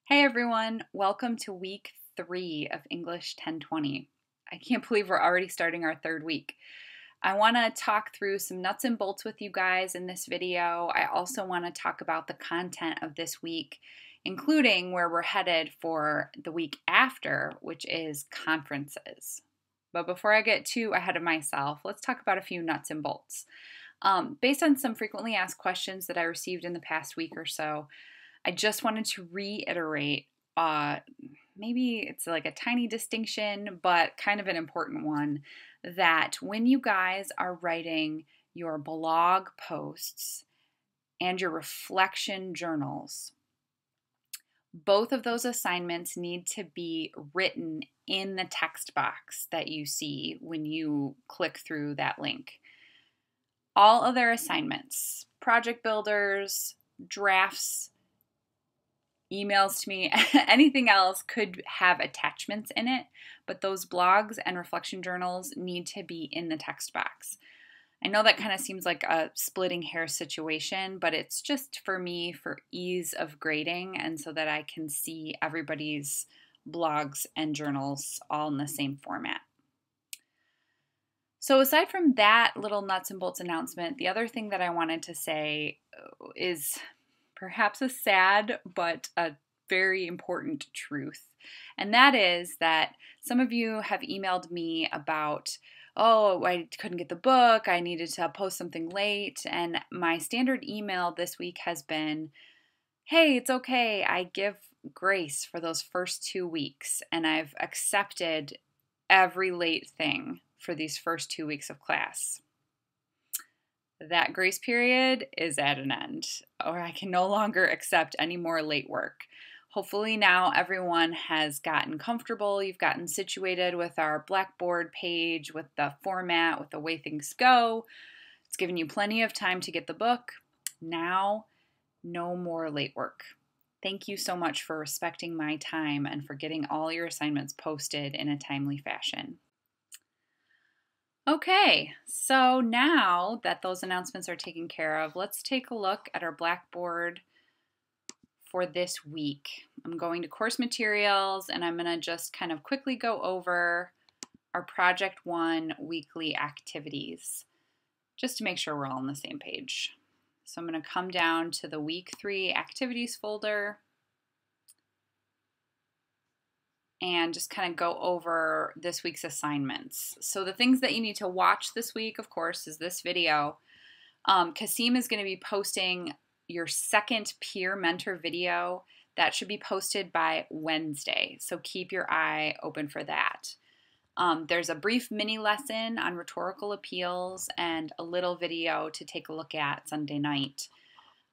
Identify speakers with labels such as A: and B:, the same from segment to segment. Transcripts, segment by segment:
A: Hey everyone, welcome to week 3 of English 1020. I can't believe we're already starting our third week. I want to talk through some nuts and bolts with you guys in this video. I also want to talk about the content of this week, including where we're headed for the week after, which is conferences. But before I get too ahead of myself, let's talk about a few nuts and bolts. Based on some frequently asked questions that I received in the past week or so, I just wanted to reiterate, maybe it's like a tiny distinction, but kind of an important one, that when you guys are writing your blog posts and your reflection journals, both of those assignments need to be written in the text box that you see when you click through that link. All other assignments, project builders, drafts, emails to me, anything else could have attachments in it, but those blogs and reflection journals need to be in the text box. I know that kind of seems like a splitting hair situation, but it's just for me for ease of grading and so that I can see everybody's blogs and journals all in the same format. So aside from that little nuts and bolts announcement, the other thing that I wanted to say is perhaps a sad but a very important truth. And that is that some of you have emailed me about, oh, I couldn't get the book, I needed to post something late. And my standard email this week has been, hey, it's okay, I give grace for those first 2 weeks, and I've accepted every late thing for these first 2 weeks of class. That grace period is at an end, or I can no longer accept any more late work. Hopefully now everyone has gotten comfortable, you've gotten situated with our Blackboard page, with the format, with the way things go. It's given you plenty of time to get the book. Now, no more late work. Thank you so much for respecting my time and for getting all your assignments posted in a timely fashion. Okay, so now that those announcements are taken care of, let's take a look at our Blackboard for this week. I'm going to course materials and I'm going to just kind of quickly go over our Project 1 weekly activities just to make sure we're all on the same page. So I'm going to come down to the week 3 activities folder and just kind of go over this week's assignments. So the things that you need to watch this week, of course, is this video. Kasim is going to be posting your second peer mentor video. That should be posted by Wednesday, so keep your eye open for that. There's a brief mini lesson on rhetorical appeals and a little video to take a look at Sunday night.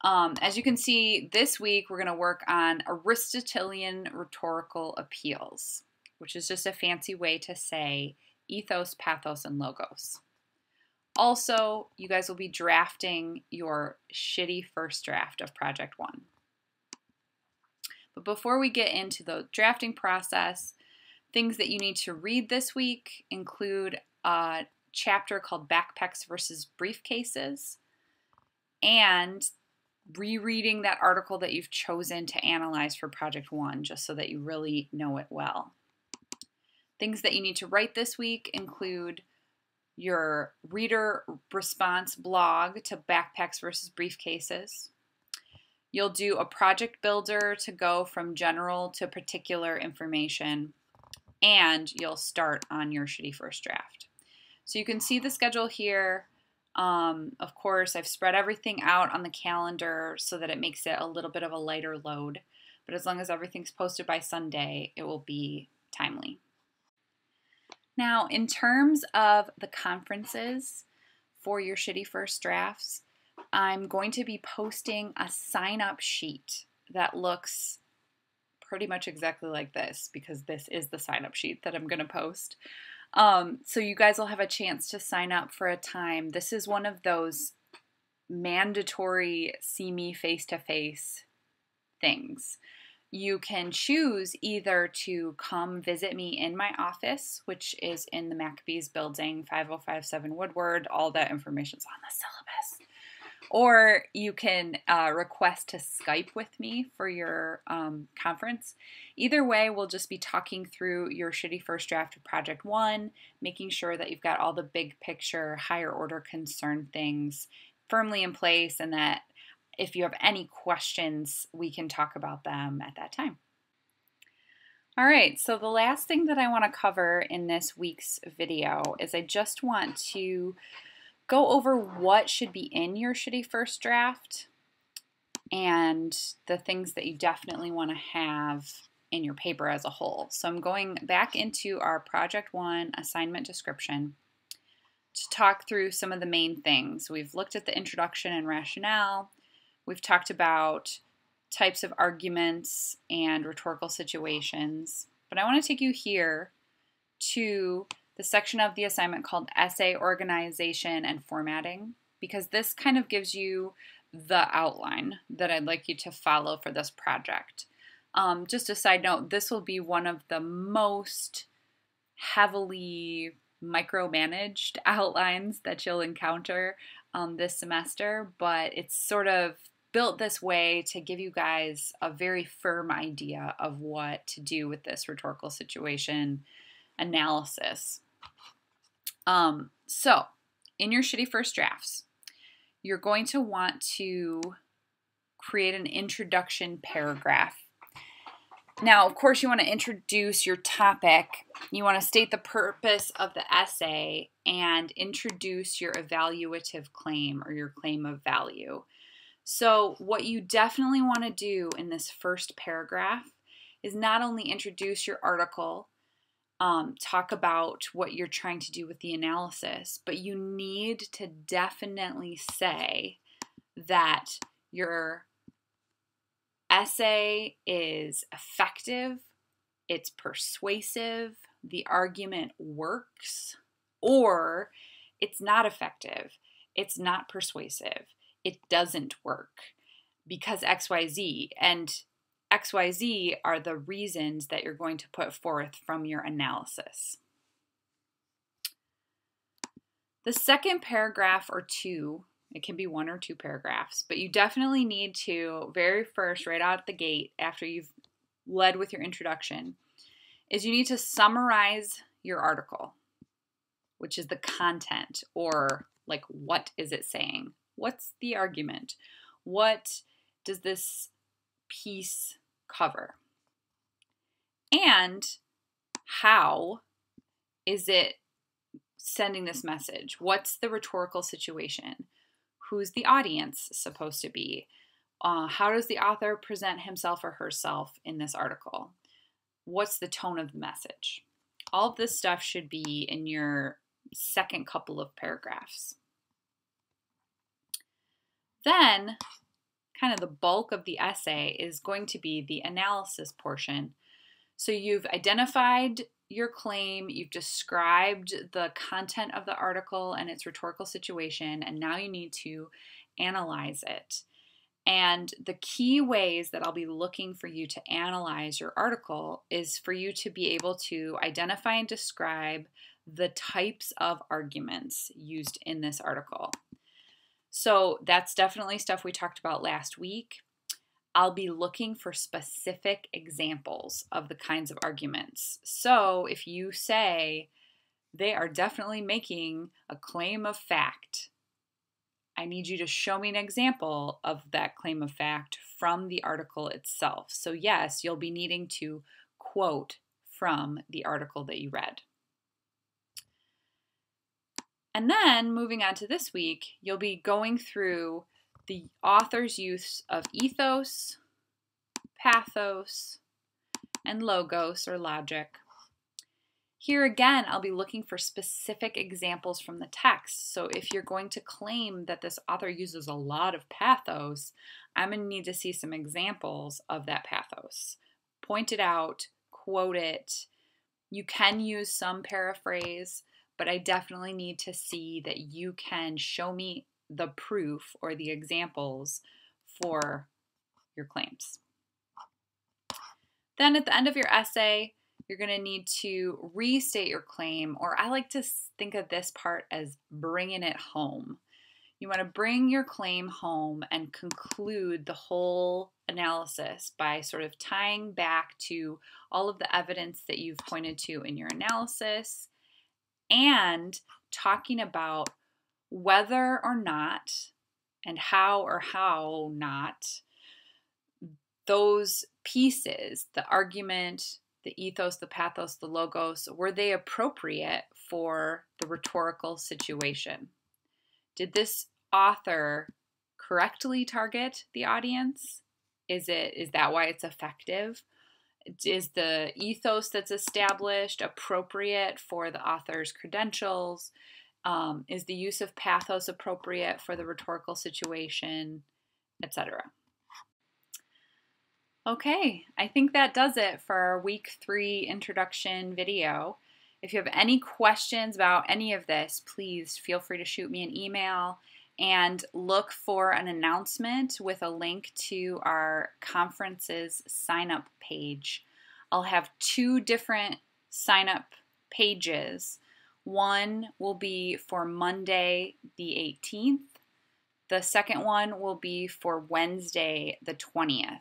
A: As you can see, this week we're going to work on Aristotelian rhetorical appeals, which is just a fancy way to say ethos, pathos, and logos. Also, you guys will be drafting your shitty first draft of Project 1. But before we get into the drafting process, things that you need to read this week include a chapter called Backpacks versus Briefcases and rereading that article that you've chosen to analyze for Project 1, just so that you really know it well. Things that you need to write this week include your reader response blog to Backpacks versus Briefcases. You'll do a project builder to go from general to particular information, and you'll start on your shitty first draft. So you can see the schedule here. Of course, I've spread everything out on the calendar so that it makes it a little bit of a lighter load. But as long as everything's posted by Sunday, it will be timely. Now, in terms of the conferences for your shitty first drafts, I'm going to be posting a sign-up sheet that looks pretty much exactly like this, because this is the sign-up sheet that I'm going to post. So you guys will have a chance to sign up for a time. This is one of those mandatory see me face-to-face things. You can choose either to come visit me in my office, which is in the Maccabees building, 5057 Woodward. All that information's on the syllabus. Or you can request to Skype with me for your conference. Either way, we'll just be talking through your shitty first draft of Project 1, making sure that you've got all the big picture, higher order concern things firmly in place, and that if you have any questions, we can talk about them at that time. All right, so the last thing that I want to cover in this week's video is I just want to go over what should be in your shitty first draft and the things that you definitely want to have in your paper as a whole. So I'm going back into our Project 1 assignment description to talk through some of the main things. We've looked at the introduction and rationale. We've talked about types of arguments and rhetorical situations. But I want to take you here to the section of the assignment called Essay Organization and Formatting, because this kind of gives you the outline that I'd like you to follow for this project. Just a side note, this will be one of the most heavily micromanaged outlines that you'll encounter this semester, but it's sort of built this way to give you guys a very firm idea of what to do with this rhetorical situation analysis. So in your shitty first drafts, you're going to want to create an introduction paragraph. Now, of course, you want to introduce your topic. You want to state the purpose of the essay and introduce your evaluative claim or your claim of value. So what you definitely want to do in this first paragraph is not only introduce your article, talk about what you're trying to do with the analysis, but you need to definitely say that your essay is effective, it's persuasive, the argument works, or it's not effective, it's not persuasive, it doesn't work because XYZ, and XYZ are the reasons that you're going to put forth from your analysis. The second paragraph or two, it can be one or two paragraphs, but you definitely need to, very first, right out the gate, after you've led with your introduction, is you need to summarize your article, which is the content, or like, what is it saying? What's the argument? What does this piece cover? And how is it sending this message? What's the rhetorical situation? Who's the audience supposed to be? How does the author present himself or herself in this article? What's the tone of the message? All of this stuff should be in your second couple of paragraphs. Then, kind of the bulk of the essay is going to be the analysis portion. So you've identified your claim, you've described the content of the article and its rhetorical situation, and now you need to analyze it. And the key ways that I'll be looking for you to analyze your article is for you to be able to identify and describe the types of arguments used in this article. So that's definitely stuff we talked about last week. I'll be looking for specific examples of the kinds of arguments. So if you say they are definitely making a claim of fact, I need you to show me an example of that claim of fact from the article itself. So yes, you'll be needing to quote from the article that you read. And then moving on to this week, you'll be going through the author's use of ethos, pathos, and logos or logic. Here again, I'll be looking for specific examples from the text. So if you're going to claim that this author uses a lot of pathos, I'm going to need to see some examples of that pathos. Point it out, quote it. You can use some paraphrase, but I definitely need to see that you can show me the proof or the examples for your claims. Then at the end of your essay, you're going to need to restate your claim, or I like to think of this part as bringing it home. You want to bring your claim home and conclude the whole analysis by sort of tying back to all of the evidence that you've pointed to in your analysis and talking about whether or not and how or how not those pieces, the argument, the ethos, the pathos, the logos, were they appropriate for the rhetorical situation? Did this author correctly target the audience? Is that why it's effective? Is the ethos that's established appropriate for the author's credentials? Is the use of pathos appropriate for the rhetorical situation, etc.? Okay, I think that does it for our week 3 introduction video. If you have any questions about any of this, please feel free to shoot me an email and look for an announcement with a link to our conference's sign-up page. I'll have 2 different sign-up pages. One will be for Monday the 18th. The second one will be for Wednesday the 20th.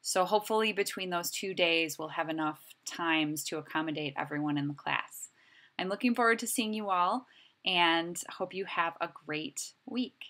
A: So hopefully between those 2 days, we'll have enough times to accommodate everyone in the class. I'm looking forward to seeing you all and hope you have a great week.